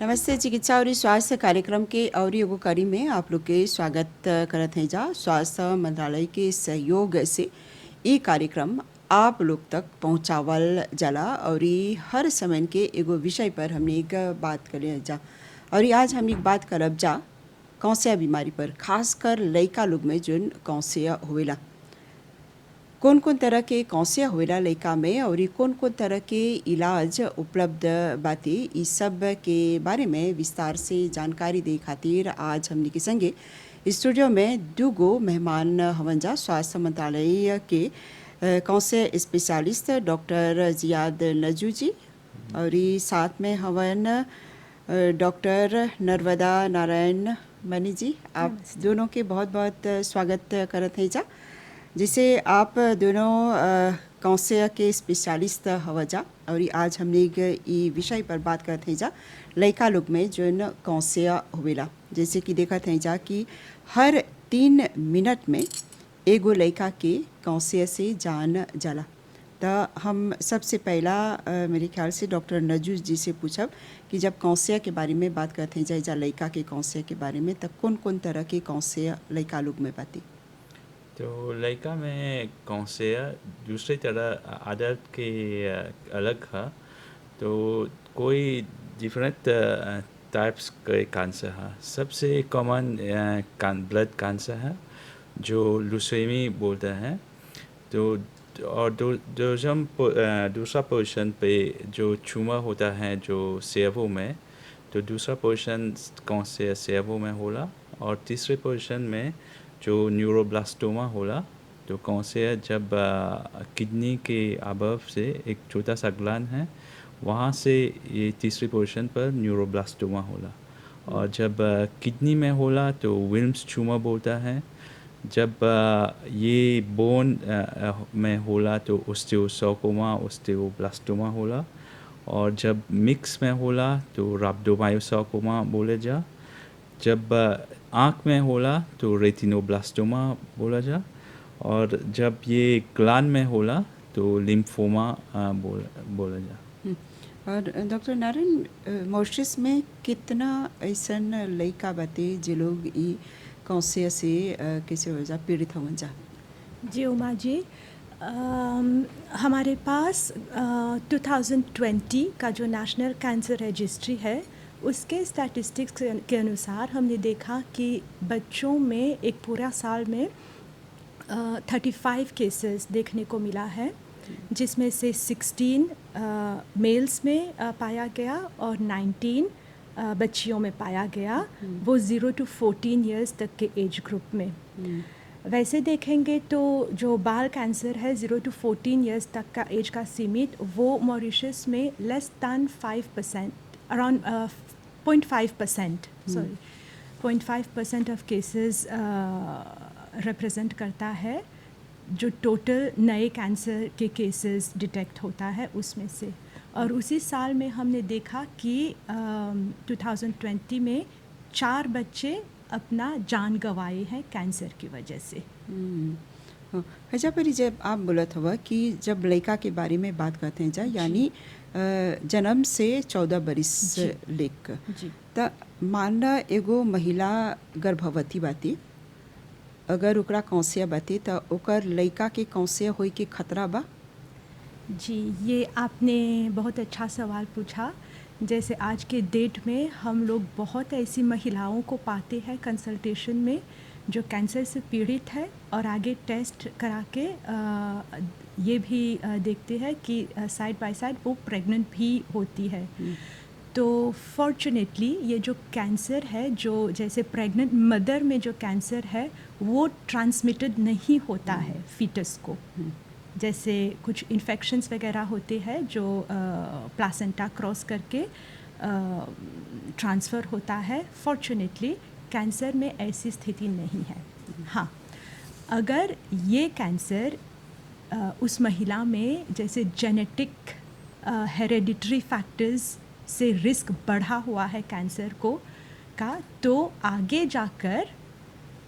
नमस्ते। चिकित्सा और स्वास्थ्य कार्यक्रम के और एगो कड़ी में आप लोग के स्वागत करत हैं। जा स्वास्थ्य मंत्रालय के सहयोग से ये कार्यक्रम आप लोग तक पहुंचावल जाला और हर समय के एगो विषय पर हमने एक बात करें जा। और आज हम एक बात करब जा कौसिया बीमारी पर, खासकर लइका लोग में जोन कौसिया होवेला। कौन कौन तरह के कौसिया होवेला लइका में और कौन कौन तरह के इलाज उपलब्ध बाटे, इस सब के बारे में विस्तार से जानकारी दे खातिर आज हमने के संगे स्टूडियो में दूगो मेहमान हवन जा। स्वास्थ्य मंत्रालय के कौसिया स्पेशलिस्ट डॉक्टर जियाद नजू जी और साथ में हवन डॉक्टर नर्मदा नारायण मनी जी। आप दोनों के बहुत बहुत स्वागत करत हैं जा। जिसे आप दोनों कौसिया के स्पेशलिस्ट हवा जा और आज हमने ये विषय पर बात करते हैं जा लइका लोग में जो कौसिया होवेला। जैसे कि देखते हैं जा कि हर 3 मिनट में एगो लइका के कौसिया से जान जाला। तो हम सबसे पहला मेरे ख्याल से डॉक्टर नजू जी से पूछब कि जब कौसिया के बारे में बात करते हैं जा लइका के कौसिया के बारे में, तब कौन कौन तरह के कौसिया लइका लोग में बाती। तो लड़का में कौसिया दूसरी तरह अडल्ट के अलग है। तो कोई डिफरेंट टाइप्स के कैंसर है। सबसे कॉमन ब्लड कैंसर है जो लुसेमी बोलते हैं। तो और दूसरा पोजीशन पे जो ट्यूमर होता है जो सेवो में, तो दूसरा पोजीशन कौसिया सेवो में होला। और तीसरे पोजीशन में जो न्यूरोब्लास्टोमा होला, तो कौसिया जब किडनी के अबव से एक छोटा सा ग्लैंड है, वहाँ से ये तीसरी पोजीशन पर न्यूरोब्लास्टोमा होला। और जब किडनी में होला तो विल्म्स ट्यूमर बोलता है। जब ये बोन में होला तो ओस्टियोसार्कोमा ओस्टियोब्लास्टोमा होला। और जब मिक्स में होला तो रhabdomyosarcoma बोले जा। जब आँख में होला तो रेटिनोब्लास्टोमा बोला जा। और जब ये ग्लैंड में होला तो लिम्फोमा बोला जा। और डॉक्टर नारायण, मॉरिशस में कितना ऐसन लइका बाटे जे लोग ई कौसिया से कैसे हो जा पीड़ित होवन जा? जी उमा जी, हमारे पास 2020 का जो नेशनल कैंसर रजिस्ट्री है उसके स्टैटिस्टिक्स के अनुसार हमने देखा कि बच्चों में एक पूरा साल में 35 केसेस देखने को मिला है, जिसमें से 16 मेल्स में पाया गया और 19 बच्चियों में पाया गया, वो 0 to 14 ईयर्स तक के एज ग्रुप में। वैसे देखेंगे तो जो बाल कैंसर है 0 to 14 ईयर्स तक का एज का सीमित, वो मॉरिशस में less than 5%, around 0.5%, sorry 0.5% of cases represent करता है जो टोटल नए कैंसर के केसेस डिटेक्ट होता है उसमें से। और उसी साल में हमने देखा कि 2020 में 4 बच्चे अपना जान गंवाए हैं कैंसर की वजह से। हजा पर जब आप बोलत हुआ कि जब लड़का के बारे में बात करते हैं जा, यानी जन्म से 14 बरिस लेक, त मानला एगो महिला गर्भवती बाती, अगर ओकरा कौसिया बाती त ओकर लड़का के कौसिया होई के खतरा बा? जी, ये आपने बहुत अच्छा सवाल पूछा। जैसे आज के डेट में हम लोग बहुत ऐसी महिलाओं को पाते हैं कंसल्टेशन में जो कैंसर से पीड़ित है और आगे टेस्ट करा के ये भी देखते हैं कि साइड बाय साइड वो प्रेग्नेंट भी होती है। तो फॉर्चुनेटली ये जो कैंसर है, जो जैसे प्रेग्नेंट मदर में जो कैंसर है वो ट्रांसमिटेड नहीं होता है फीटस को। जैसे कुछ इन्फेक्शंस वगैरह होते हैं जो प्लासेंटा क्रॉस करके ट्रांसफ़र होता है। फॉर्चुनेटली कैंसर में ऐसी स्थिति नहीं है। हाँ, अगर ये कैंसर उस महिला में जैसे जेनेटिक हेरेडिटरी फैक्टर्स से रिस्क बढ़ा हुआ है कैंसर का, तो आगे जाकर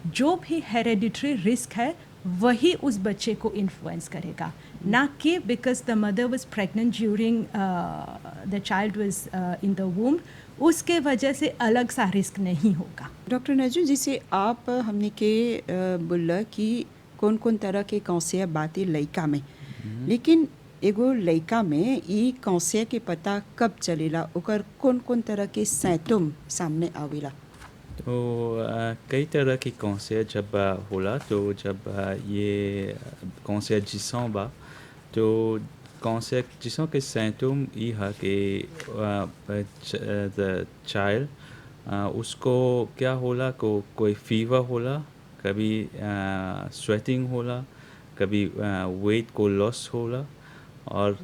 जो भी हेरेडिटरी रिस्क है वही उस बच्चे को इन्फ्लुएंस करेगा, ना कि because the mother was pregnant during the child was in the वूम, उसके वजह से अलग सा रिस्क नहीं होगा। डॉक्टर नजू, जिसे आप हमने के बोला कि कौन कौन तरह के कौशे बातें लइका में, लेकिन एगो लइका में ई कौशे के पता कब चलेला, ओकर कौन कौन तरह के सिम्टम सामने आवेला? तो कई तरह की कौशे जब होला, तो जब ये कौशे जिसों बा, तो कौशे जिसों के सिम्टम ई है कि द चाइल्ड उसको क्या होला, कोई फीवर होला, कभी स्वेटिंग होला, कभी वेट को लॉस होला, और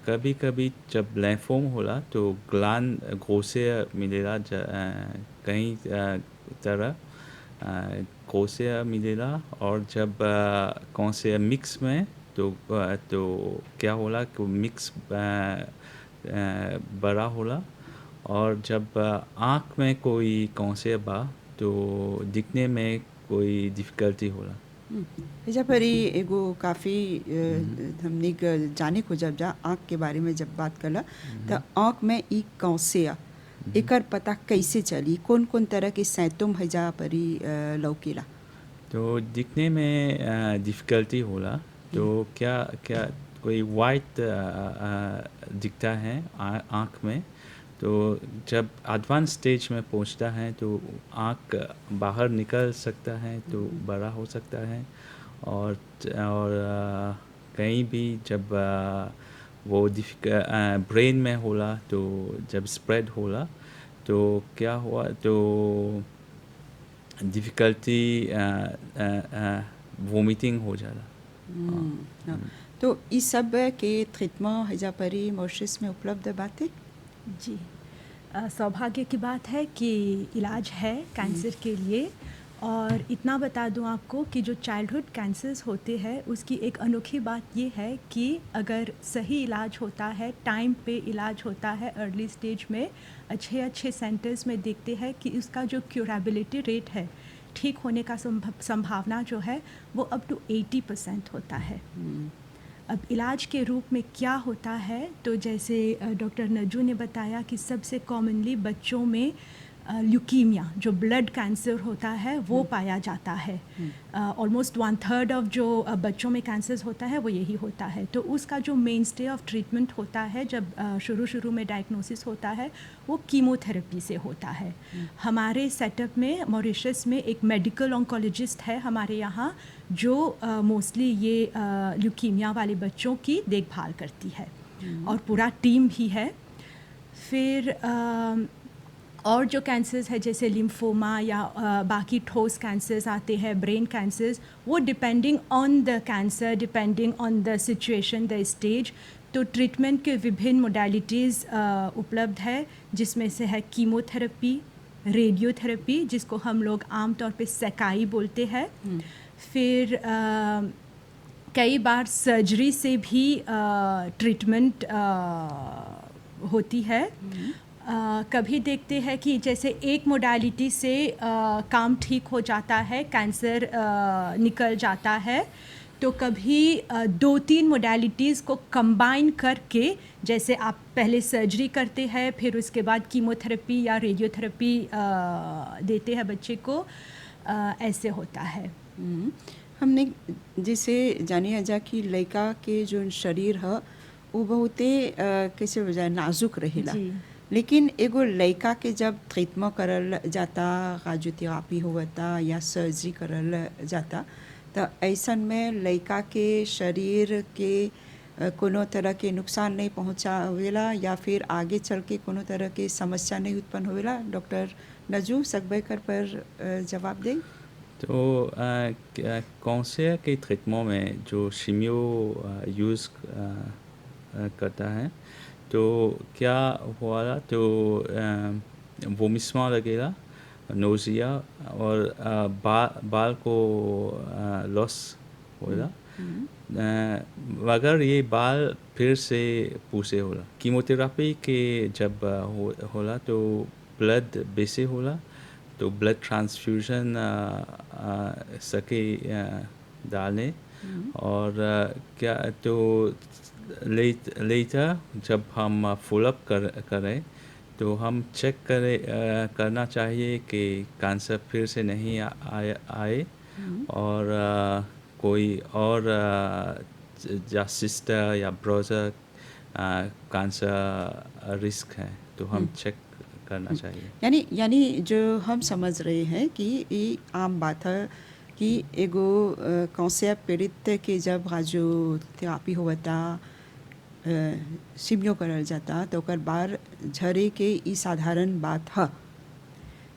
कभी कभी जब लैंफोम होला तो ग्लैंड ग्रोसे मिलेला, कई तरह ग्रोसे मिलेला। और जब कौशे मिक्स में तो क्या होला कि मिक्स बड़ा होला। और जब आँख में कोई कौशे बा तो दिखने में कोई डिफ़िकल्टी होला। एजा पर ही एगो काफ़ी हमने जाने को जब जा आँख के बारे में जब बात करला, तो आँख में ई कौशे एकर पता कैसे चली, कौन कौन तरह के सिम्टम है जा पर ही लौकेला? तो दिखने में डिफ़िकल्टी होला, तो क्या क्या कोई वाइट दिखता है आँख में। तो जब एडवांस स्टेज में पहुंचता है तो आँख बाहर निकल सकता है, तो बड़ा हो सकता है। और कहीं भी जब वो ब्रेन में होला, तो जब स्प्रेड होला तो क्या हुआ, तो डिफ़िकल्टी वोमिटिंग हो जाला। तो इस सब के ट्रीटमेंट है जा पर ही मॉरिशस में उपलब्ध बातें? जी, सौभाग्य की बात है कि इलाज है कैंसर के लिए। और इतना बता दूं आपको कि जो चाइल्डहुड कैंसर्स होते हैं उसकी एक अनोखी बात ये है कि अगर सही इलाज होता है, टाइम पे इलाज होता है, अर्ली स्टेज में अच्छे सेंटर्स में देखते हैं कि उसका जो क्यूरेबिलिटी रेट है, ठीक होने का संभावना जो है वो अप टू 80% होता है। अब इलाज के रूप में क्या होता है, तो जैसे डॉक्टर नजू ने बताया कि सबसे कॉमनली बच्चों में ल्यूकीमिया, जो ब्लड कैंसर होता है, वो पाया जाता है। ऑलमोस्ट 1/3 ऑफ जो बच्चों में कैंसर्स होता है वो यही होता है। तो उसका जो मेन स्टे ऑफ ट्रीटमेंट होता है जब शुरू में डायग्नोसिस होता है, वो कीमोथेरेपी से होता है। हमारे सेटअप में मॉरिशस में एक मेडिकल ऑन्कोलॉजिस्ट है हमारे यहाँ, जो मोस्टली ये ल्यूकीमिया वाले बच्चों की देखभाल करती है, और पूरा टीम भी है। फिर और जो कैंसर्स है जैसे लिम्फोमा या बाकी ठोस कैंसर्स आते हैं, ब्रेन कैंसर्स, वो depending on the cancer, depending on the situation, the stage, तो ट्रीटमेंट के विभिन्न मोडालिटीज़ उपलब्ध है, जिसमें से है कीमोथेरेपी, रेडियोथेरेपी, जिसको हम लोग आमतौर पे सेकाई बोलते हैं। फिर कई बार सर्जरी से भी ट्रीटमेंट होती है। कभी देखते हैं कि जैसे एक मोडालिटी से काम ठीक हो जाता है, कैंसर निकल जाता है, तो कभी 2-3 मोडालिटीज़ को कंबाइन करके, जैसे आप पहले सर्जरी करते हैं, फिर उसके बाद कीमोथेरेपी या रेडियोथेरेपी देते हैं बच्चे को, ऐसे होता है। हमने जिसे जाने जा कि लड़का के जो शरीर है वो बहुते कैसे वजह नाजुक रहेला, लेकिन एगो लड़का के जब ट्रीटमेंट करल जाता, रेडियोथेरेपी होता या सर्जरी करल जाता, तो ऐसन में लड़का के शरीर के कोनो तरह के नुकसान नहीं पहुँचावेला या फिर आगे चल के कोनो तरह के समस्या नहीं उत्पन्न होवेला? डॉक्टर नजू सकबैकर पर जवाब दें। तो कौशे के ट्रीटमेंट में जो शीमियो यूज़ करता है, तो क्या हुआ, तो वोमिस्मा लगेगा, नोजिया, और बाल को लॉस होगा। मगर ये बाल फिर से पूसे होला। कीमोथेरेपी के जब होला तो ब्लड बेसे होला, तो ब्लड ट्रांसफ्यूजन सके डालें और क्या तो लेटर जब हम फॉलो अप करें तो हम चेक करना चाहिए कि कैंसर फिर से नहीं आए और कोई और या सिस्टर या ब्रदर कैंसर रिस्क है तो हम चेक करना चाहिए। यानी जो हम समझ रहे हैं कि ये आम बात है कि एगो कैंसर पीड़ित के जब जो थेरापी होता सिमियो करल जाता तो ओकर बार झरे के ई साधारण बात है।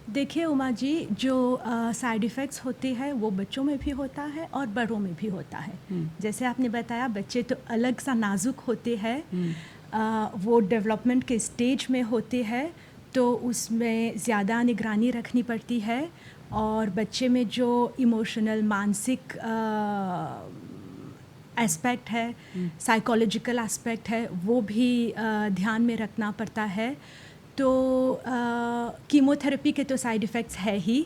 देखिए उमा जी, जो साइड इफ़ेक्ट्स होते हैं वो बच्चों में भी होता है और बड़ों में भी होता है। जैसे आपने बताया बच्चे तो अलग सा नाजुक होते हैं, वो डेवलपमेंट के स्टेज में होते हैं तो उसमें ज़्यादा निगरानी रखनी पड़ती है और बच्चे में जो इमोशनल मानसिक एस्पेक्ट है, साइकोलॉजिकल एस्पेक्ट है, वो भी ध्यान में रखना पड़ता है। तो कीमोथेरेपी के तो साइड इफ़ेक्ट्स है ही,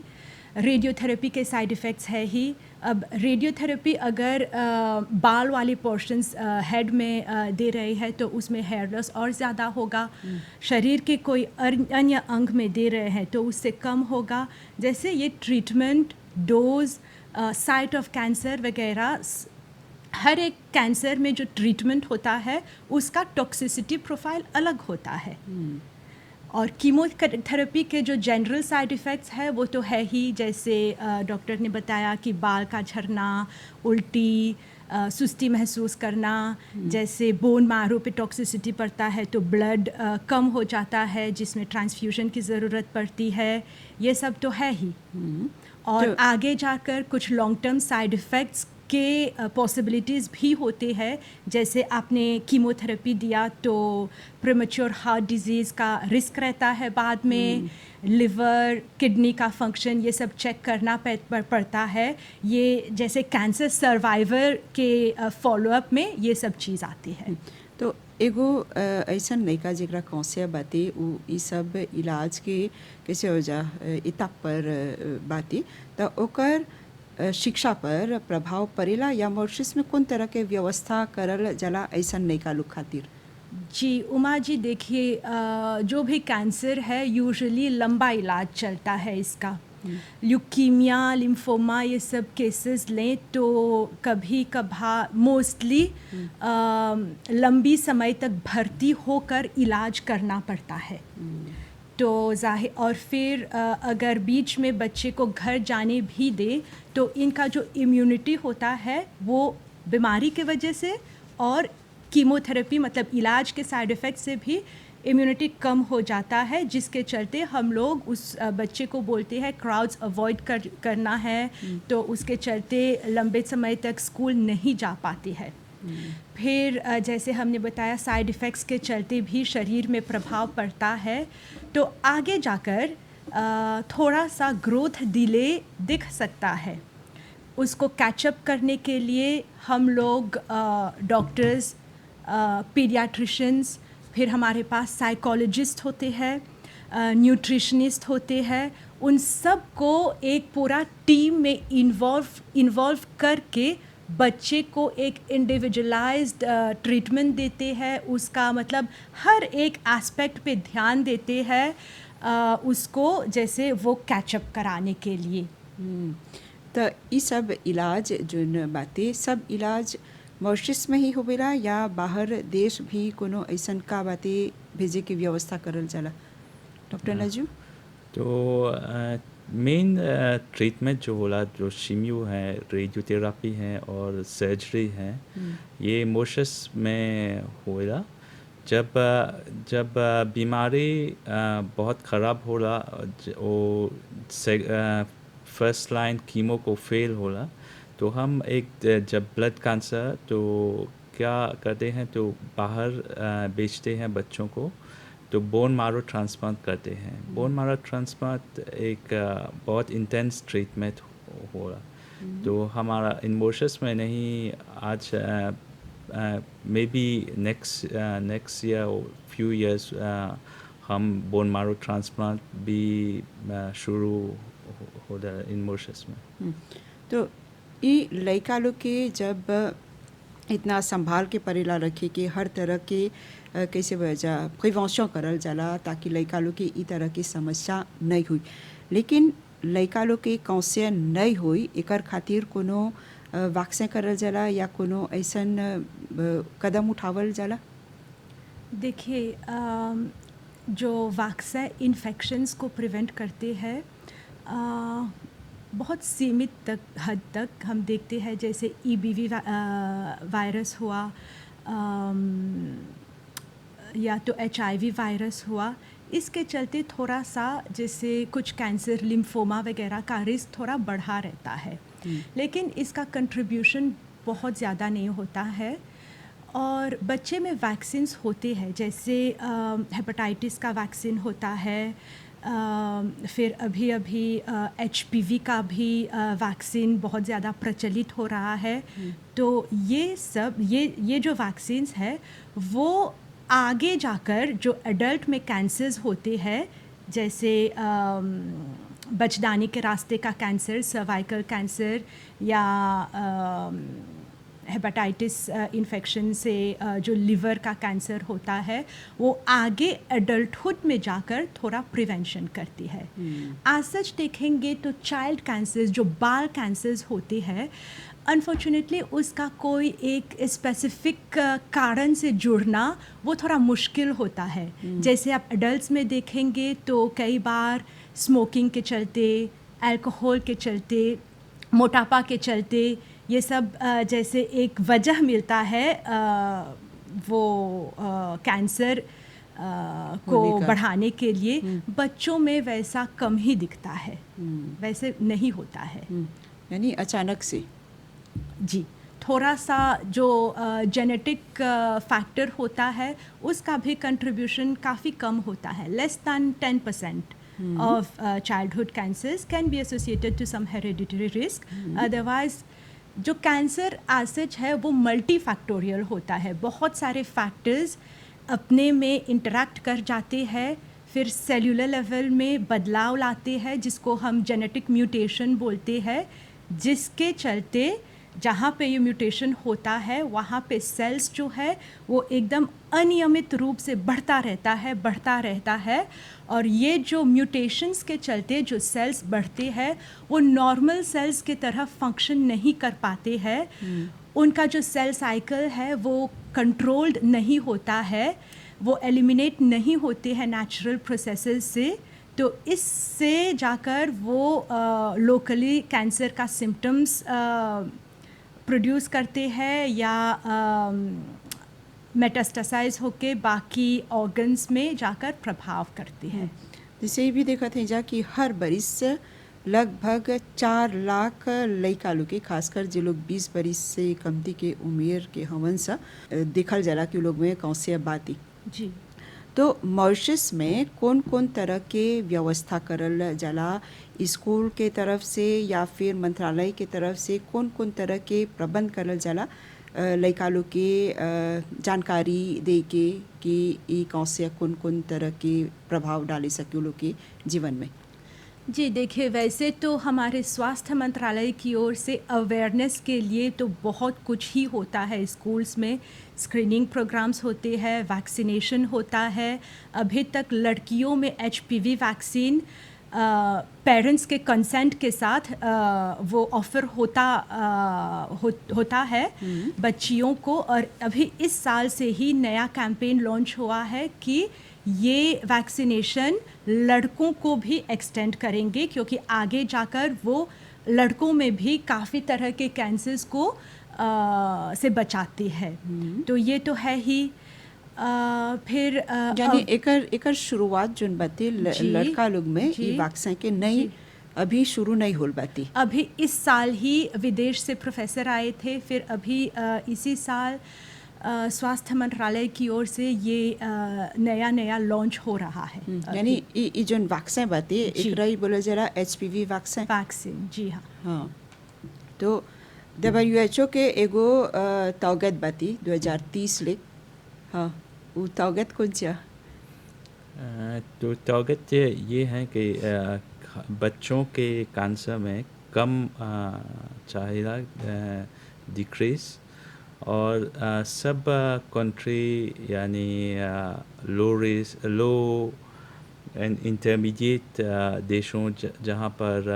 रेडियोथेरेपी के साइड इफ़ेक्ट्स है ही। अब रेडियोथेरेपी अगर बाल वाले पोर्शंस हेड में दे रहे हैं तो उसमें हेयर लॉस और ज़्यादा होगा। शरीर के कोई अन्य अंग में दे रहे हैं तो उससे कम होगा। जैसे ये treatment, dose, site of cancer वगैरह, हर एक कैंसर में जो ट्रीटमेंट होता है उसका टॉक्सिसिटी प्रोफाइल अलग होता है। और कीमोथेरेपी के जो जनरल साइड इफ़ेक्ट्स है वो तो है ही, जैसे डॉक्टर ने बताया कि बाल का झड़ना, उल्टी, सुस्ती महसूस करना। जैसे बोन मारो पे टॉक्सिसिटी पड़ता है तो ब्लड कम हो जाता है जिसमें ट्रांसफ्यूजन की ज़रूरत पड़ती है। ये सब तो है ही। और आगे जाकर कुछ लॉन्ग टर्म साइड इफ़ेक्ट्स के पॉसिबिलिटीज़ भी होते हैं। जैसे आपने कीमोथेरेपी दिया तो प्रीमेच्योर हार्ट डिजीज़ का रिस्क रहता है, बाद में लिवर, किडनी का फंक्शन, ये सब चेक करना पड़ता है। ये जैसे कैंसर सर्वाइवर के फॉलोअप में ये सब चीज़ आती है। तो एगो ऐसा लड़का जरा कैंसर बाते उ ई सब इलाज के कैसे हो जा इताप पर बाती तो ओकर शिक्षा पर प्रभाव पड़ेला या मॉरिशस में कौन तरह के व्यवस्था करल जला ऐसा लड़का लोग खातिर? जी उमा जी, देखिए जो भी कैंसर है यूजुअली लंबा इलाज चलता है इसका। ल्यूकीमिया, लिम्फोमा, ये सब केसेस लें तो कभी कभार मोस्टली लंबी समय तक भर्ती होकर इलाज करना पड़ता है। तो जाहिर, और फिर अगर बीच में बच्चे को घर जाने भी दे तो इनका जो इम्यूनिटी होता है वो बीमारी के वजह से और कीमोथेरेपी मतलब इलाज के साइड इफ़ेक्ट से भी इम्यूनिटी कम हो जाता है, जिसके चलते हम लोग उस बच्चे को बोलते हैं क्राउड्स अवॉइड करना है। तो उसके चलते लंबे समय तक स्कूल नहीं जा पाती है। फिर जैसे हमने बताया साइड इफ़ेक्ट्स के चलते भी शरीर में प्रभाव पड़ता है। तो आगे जाकर थोड़ा सा ग्रोथ डिले दिख सकता है। उसको कैचअप करने के लिए हम लोग डॉक्टर्स, पीडियाट्रिशन्स, फिर हमारे पास साइकोलॉजिस्ट होते हैं, न्यूट्रिशनिस्ट होते हैं, उन सब को एक पूरा टीम में इन्वॉल्व करके बच्चे को एक इंडिविजुअलाइज्ड ट्रीटमेंट देते हैं। उसका मतलब हर एक एस्पेक्ट पे ध्यान देते हैं उसको जैसे वो कैचअप कराने के लिए। तो ये सब इलाज जो बातें सब इलाज मॉरिशस में ही होवेला या बाहर देश भी कोनो ऐसन का बातें भेजे की व्यवस्था करल जाला? डॉक्टर नजू? तो मेन ट्रीटमेंट जो होला, जो शीमियो है, रेडियोथेरापी है और सर्जरी है, ये मॉरिशस में होला। जब बीमारी बहुत ख़राब होला, वो फर्स्ट लाइन कीमो को फेल होला, तो हम जब ब्लड कैंसर तो क्या करते हैं तो बाहर बेचते हैं बच्चों को, तो बोन मारो ट्रांसप्लांट करते हैं। बोन मारो ट्रांसप्लांट एक बहुत इंटेंस ट्रीटमेंट हो रहा। तो हमारा इन मॉरिशस में नहीं, आज मे बी नेक्स्ट ईयर और फ्यू ईयर्स हम बोन मारो ट्रांसप्लांट भी शुरू हो रहा इन मॉरिशस में। तो ई लड़का लोग के जब इतना संभाल के परेला रखे कि हर तरह के कैसे वजह प्रिवेंशन करल जाला ताकि लड़का लोग के ई तरह की समस्या नहीं हुई, लेकिन लड़का लोग के कौशे नहीं हुई एकर खातिर कोनो वैक्सीन करल जाला या कोनो ऐसन कदम उठावल जाला? देखिए जो वैक्सीन इन्फेक्शंस को प्रिवेंट करते हैं बहुत सीमित हद तक हम देखते हैं, जैसे EBV वायरस हुआ या तो HIV वायरस हुआ। इसके चलते थोड़ा सा जैसे कुछ कैंसर, लिम्फोमा वगैरह का रिस्क थोड़ा बढ़ा रहता है, लेकिन इसका कंट्रीब्यूशन बहुत ज़्यादा नहीं होता है। और बच्चे में वैक्सीन्स होते हैं, जैसे हेपेटाइटिस का वैक्सीन होता है, फिर अभी HPV का भी वैक्सीन बहुत ज़्यादा प्रचलित हो रहा है। तो ये सब ये जो वैक्सीन्स है वो आगे जाकर जो एडल्ट में कैंसर्स होते हैं, जैसे बचदानी के रास्ते का कैंसर, सर्वाइकल कैंसर या हेपेटाइटिस इन्फेक्शन से जो लिवर का कैंसर होता है, वो आगे एडल्टहुड में जाकर थोड़ा प्रिवेंशन करती है। आज सच देखेंगे तो चाइल्ड कैंसर्स, जो बाल कैंसर्स होते हैं, अनफॉर्चुनेटली उसका कोई एक स्पेसिफिक कारण से जुड़ना वो थोड़ा मुश्किल होता है। जैसे आप एडल्ट्स में देखेंगे तो कई बार स्मोकिंग के चलते, अल्कोहल के चलते, मोटापा के चलते, ये सब जैसे एक वजह मिलता है वो कैंसर को बढ़ाने के लिए। बच्चों में वैसा कम ही दिखता है, वैसे नहीं होता है, यानी अचानक से। जी, थोड़ा सा जो जेनेटिक फैक्टर होता है उसका भी कंट्रीब्यूशन काफ़ी कम होता है। Less than 10% of childhood cancers can be associated to some hereditary risk. Otherwise जो कैंसर आज सच है वो मल्टी फैक्टोरियल होता है, बहुत सारे फैक्टर्स अपने में इंटरैक्ट कर जाते हैं, फिर सेल्यूलर लेवल में बदलाव लाते हैं जिसको हम जेनेटिक म्यूटेशन बोलते हैं, जिसके चलते जहाँ पे ये म्यूटेशन होता है वहाँ पे सेल्स जो है वो एकदम अनियमित रूप से बढ़ता रहता है और ये जो म्यूटेशंस के चलते जो सेल्स बढ़ते हैं वो नॉर्मल सेल्स की तरह फंक्शन नहीं कर पाते हैं। उनका जो सेल साइकिल है वो कंट्रोल्ड नहीं होता है, वो एलिमिनेट नहीं होते हैं नेचुरल प्रोसेसेस से, तो इससे जाकर वो लोकली कैंसर का सिम्टम्स प्रोड्यूस करते हैं या मेटास्टासाइज होके बाकी ऑर्गन्स में जाकर प्रभाव करते हैं। जैसे ये भी देखा थे जा कि हर बरिस लगभग 4 लाख लड़का लोग के, खासकर जो लोग 20 बरिस से कमती के उम्र के हवन सा देखल जाला कि लोग में कौन बाती। जी, तो मॉरिशस में कौन कौन तरह के व्यवस्था करल जाला, स्कूल के तरफ से या फिर मंत्रालय के तरफ से कौन कौन तरह के प्रबंध करल जाला लड़का लोग के जानकारी दे के कि ई कौन कौन कौन तरह के प्रभाव डाले सके लोग के जीवन में? जी देखिए, वैसे तो हमारे स्वास्थ्य मंत्रालय की ओर से अवेयरनेस के लिए तो बहुत कुछ ही होता है। स्कूल्स में स्क्रीनिंग प्रोग्राम्स होते हैं, वैक्सीनेशन होता है। अभी तक लड़कियों में HPV वैक्सीन पेरेंट्स के कंसेंट के साथ वो ऑफ़र होता है बच्चियों को, और अभी इस साल से ही नया कैंपेन लॉन्च हुआ है कि ये वैक्सीनेशन लड़कों को भी एक्सटेंड करेंगे, क्योंकि आगे जाकर वो लड़कों में भी काफ़ी तरह के कैंसर्स को से बचाती है। तो ये तो है ही। फिर यानी एकर शुरुआत जोन बाती लड़का लोग में ये वैक्सीन के नहीं अभी शुरू नहीं होल बाती। अभी इस साल ही विदेश से प्रोफेसर आए थे, फिर अभी इसी साल स्वास्थ्य मंत्रालय की ओर से ये नया लॉन्च हो रहा है। यानी ये जोन वैक्सीन बाती एक रही बोला जरा HPV वैक्सीन। जी हाँ। तो WHO के एगो तौगत बाती 2030 ले, हाँ वो तौगत कौन सा? तो टारगेट ये है कि बच्चों के कैंसर में कम चाहिए डिक्रीज और सब कंट्री यानी लो एंड इंटरमीडिएट देशों जहाँ पर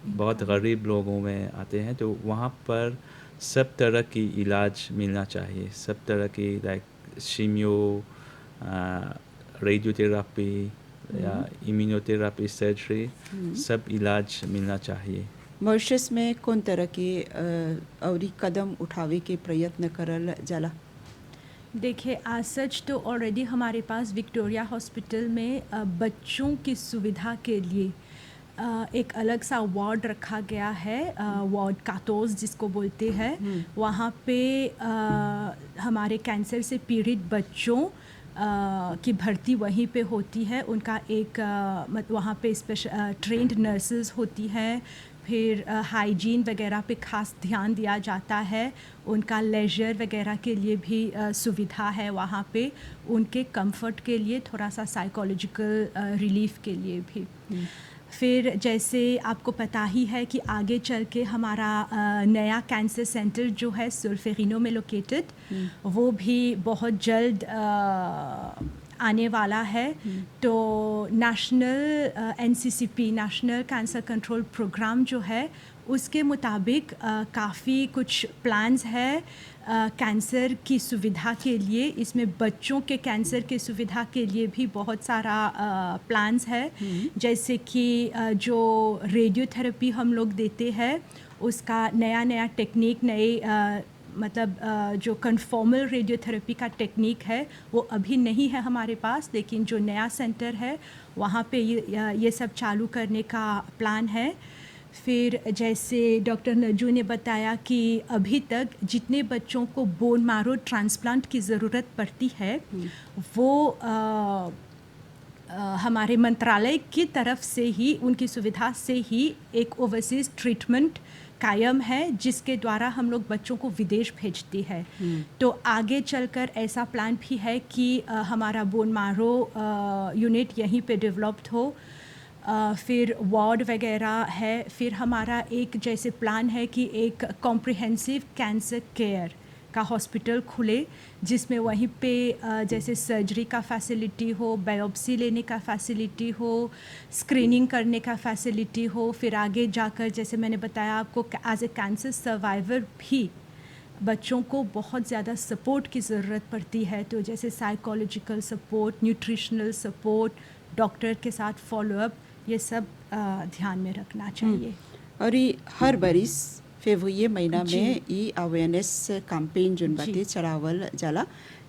बहुत गरीब लोगों में आते हैं तो वहाँ पर सब तरह की इलाज मिलना चाहिए, सब तरह की लाइक शीमियो, रेडियोथेरापी या इम्यूनोथेरापी, सर्जरी, सब इलाज मिलना चाहिए। मॉरिशस में कौन तरह के अवरी कदम उठावे के प्रयत्न करल जाला? देखिए, आज सच तो ऑलरेडी हमारे पास विक्टोरिया हॉस्पिटल में बच्चों की सुविधा के लिए एक अलग सा वार्ड रखा गया है, वार्ड कातोस जिसको बोलते हैं। वहाँ पे हमारे कैंसर से पीड़ित बच्चों की भर्ती वहीं पे होती है। उनका एक वहाँ पे स्पेशल ट्रेंड नर्सेस होती हैं, फिर हाइजीन वगैरह पे ख़ास ध्यान दिया जाता है। उनका लेजर वगैरह के लिए भी सुविधा है वहाँ पे, उनके कंफर्ट के लिए, थोड़ा सा साइकोलॉजिकल रिलीफ के लिए भी। फिर जैसे आपको पता ही है कि आगे चल के हमारा नया कैंसर सेंटर जो है सुल्फेरिनो में लोकेटेड, वो भी बहुत जल्द आने वाला है। तो national NCCP national cancer control programme जो है उसके मुताबिक काफ़ी कुछ प्लान्स है कैंसर की सुविधा के लिए। इसमें बच्चों के कैंसर की सुविधा के लिए भी बहुत सारा प्लान्स है। जैसे कि जो रेडियोथेरेपी हम लोग देते हैं उसका नया नया टेक्निक, नए मतलब जो कन्फॉर्मल रेडियोथेरेपी का टेक्निक है वो अभी नहीं है हमारे पास, लेकिन जो नया सेंटर है वहाँ पे ये सब चालू करने का प्लान है। फिर जैसे डॉक्टर नजू ने बताया कि अभी तक जितने बच्चों को बोन मैरो ट्रांसप्लांट की ज़रूरत पड़ती है वो हमारे मंत्रालय की तरफ से ही, उनकी सुविधा से ही एक ओवरसीज़ ट्रीटमेंट कायम है जिसके द्वारा हम लोग बच्चों को विदेश भेजते हैं। तो आगे चलकर ऐसा प्लान भी है कि हमारा बोन मैरो यूनिट यहीं पे डेवलप्ड हो। फिर वार्ड वगैरह है। फिर हमारा एक जैसे प्लान है कि एक कॉम्प्रिहेंसिव कैंसर केयर का हॉस्पिटल खुले जिसमें वहीं पे जैसे सर्जरी का फैसिलिटी हो, बायोप्सी लेने का फैसिलिटी हो, स्क्रीनिंग करने का फैसिलिटी हो। फिर आगे जाकर जैसे मैंने बताया आपको एज ए कैंसर सर्वाइवर भी बच्चों को बहुत ज़्यादा सपोर्ट की ज़रूरत पड़ती है। तो जैसे psychological support, nutritional support, doctor के साथ फॉलोअप, ये सब ध्यान में रखना चाहिए। और ये हर बरिस फेब्रुआरी महीना में ई अवेयरनेस कैंपेन जोन बातें चलावल जाला।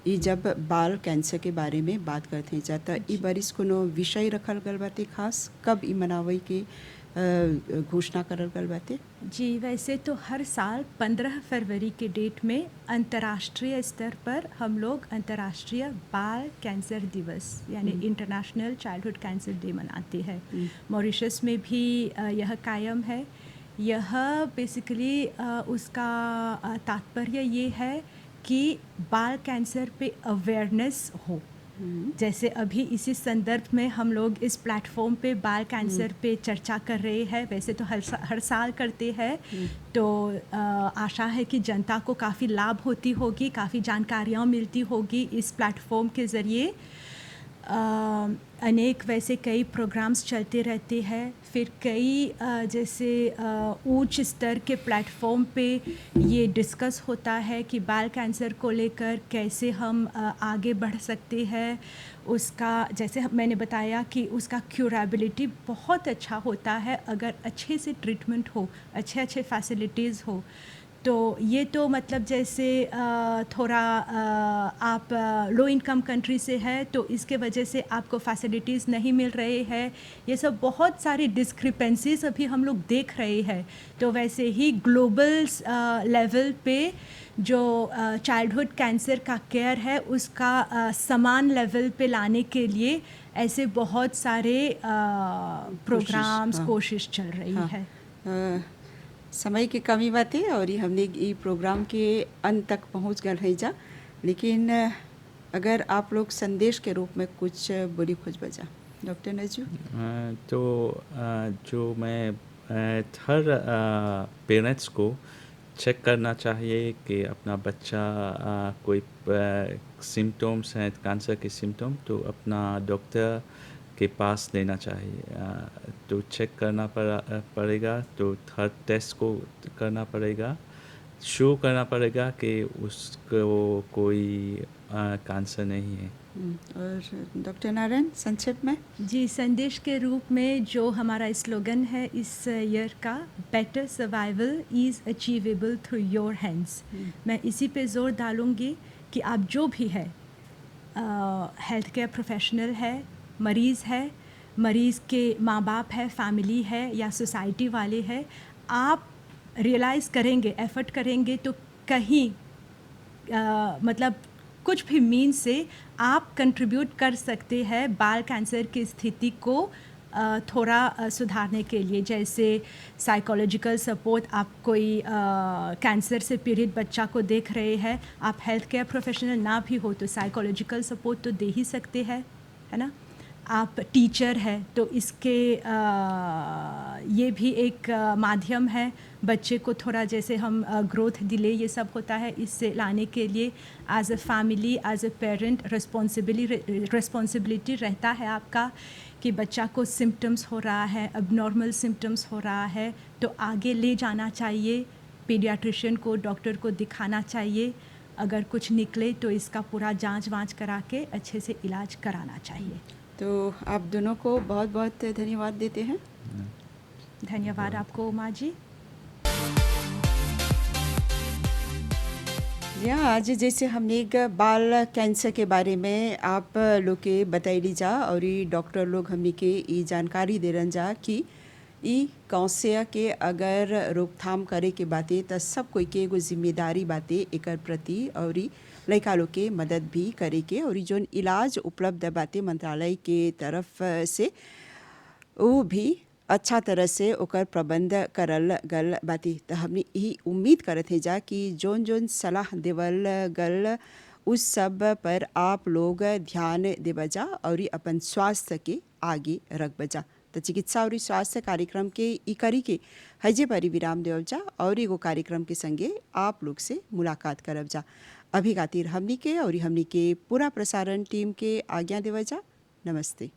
ई जब बाल कैंसर के बारे में बात करते जाता, ई बरिस कोनो विषय रखल गल बातें खास कब ई मनावे के घोषणा करल गल बातें? जी, वैसे तो हर साल 15 फरवरी के डेट में अंतर्राष्ट्रीय स्तर पर हम लोग अंतर्राष्ट्रीय बाल कैंसर दिवस यानी इंटरनेशनल चाइल्डहुड कैंसर डे मनाते हैं। मॉरिशस में भी यह कायम है। यह बेसिकली उसका तात्पर्य ये है कि बाल कैंसर पे अवेयरनेस हो। जैसे अभी इसी संदर्भ में हम लोग इस प्लेटफॉर्म पे बाल कैंसर पे चर्चा कर रहे हैं, वैसे तो हर साल करते हैं। तो आशा है कि जनता को काफ़ी लाभ होती होगी, काफ़ी जानकारियाँ मिलती होगी इस प्लेटफॉर्म के ज़रिए। अनेक वैसे कई प्रोग्राम्स चलते रहते हैं। फिर कई जैसे उच्च स्तर के प्लेटफॉर्म पे ये डिस्कस होता है कि बाल कैंसर को लेकर कैसे हम आगे बढ़ सकते हैं। उसका जैसे मैंने बताया कि उसका क्यूरेबिलिटी बहुत अच्छा होता है अगर अच्छे से ट्रीटमेंट हो, अच्छे फैसिलिटीज़ हो। तो ये तो मतलब जैसे थोड़ा आप लो इनकम कंट्री से है तो इसके वजह से आपको फैसिलिटीज़ नहीं मिल रहे हैं। ये सब बहुत सारी डिस्क्रिपेंसीज अभी हम लोग देख रहे हैं। तो वैसे ही ग्लोबल लेवल पे जो चाइल्डहुड कैंसर का केयर है उसका समान लेवल पे लाने के लिए ऐसे बहुत सारे प्रोग्राम्स कोशिश चल रही है। समय की कमी बातें और हमने ये प्रोग्राम के अंत तक पहुंच गए हैं जा, लेकिन अगर आप लोग संदेश के रूप में कुछ बोली खोज बजा डॉक्टर नजू। तो जो मैं हर पेरेंट्स को चेक करना चाहिए कि अपना बच्चा कोई सिम्टम्स हैं कैंसर के सिम्टम तो अपना डॉक्टर के पास लेना चाहिए। तो चेक करना पड़ेगा, तो हर टेस्ट को करना पड़ेगा, शो करना पड़ेगा कि उसको कोई कैंसर नहीं है। और डॉक्टर नारायण संक्षिप्त में। जी, संदेश के रूप में जो हमारा स्लोगन है इस ईयर का, better survival is achievable through your hands, मैं इसी पे ज़ोर डालूँगी कि आप जो भी है, हेल्थ केयर प्रोफेशनल है, मरीज़ के माँ बाप है, फैमिली है या सोसाइटी वाले हैं, आप रियलाइज़ करेंगे, एफर्ट करेंगे तो कहीं मतलब कुछ भी मीन्स से आप कंट्रीब्यूट कर सकते हैं बाल कैंसर की स्थिति को थोड़ा सुधारने के लिए। जैसे साइकोलॉजिकल सपोर्ट, आप कोई कैंसर से पीड़ित बच्चा को देख रहे हैं, आप हेल्थ केयर प्रोफेशनल ना भी हो तो साइकोलॉजिकल सपोर्ट तो दे ही सकते हैं, है ना। आप टीचर है तो इसके ये भी एक माध्यम है बच्चे को थोड़ा, जैसे हम ग्रोथ डिले ये सब होता है, इससे लाने के लिए as a family, as a parent responsibility रहता है आपका कि बच्चा को सिम्टम्स हो रहा है, अबनॉर्मल सिम्टम्स हो रहा है तो आगे ले जाना चाहिए, पीडियाट्रिशियन को, डॉक्टर को दिखाना चाहिए। अगर कुछ निकले तो इसका पूरा जांच वांच करा के अच्छे से इलाज कराना चाहिए। तो आप दोनों को बहुत बहुत धन्यवाद देते हैं। धन्यवाद आपको उमा जी। आज जैसे हमने एक बाल कैंसर के बारे में आप लोग के बताई ली जा और ये डॉक्टर लोग हमने के ये जानकारी दे रन जा कि ई कैंसर के अगर रोकथाम करे के बातें तो सब कोई के एगो जिम्मेदारी बातें एकर प्रति और लड़का लोग के मदद भी करे के, और जोन इलाज उपलब्ध बातें मंत्रालय के तरफ से वो भी अच्छा तरह से ओकर प्रबंध करल गल बाती। तो हमने यही उम्मीद करत है जा कि जोन जोन सलाह देवल गल उस सब पर आप लोग ध्यान देव जा और अपन स्वास्थ्य के आगे रख बजा। तो चिकित्सा और स्वास्थ्य कार्यक्रम के ई करी के हजे परी विराम देव जा और एगो कार्यक्रम के संगे आप लोग से मुलाकात करब जा। अभी खातिर हमनी के और हमनी के पूरा प्रसारण टीम के आज्ञा देव जा। नमस्ते।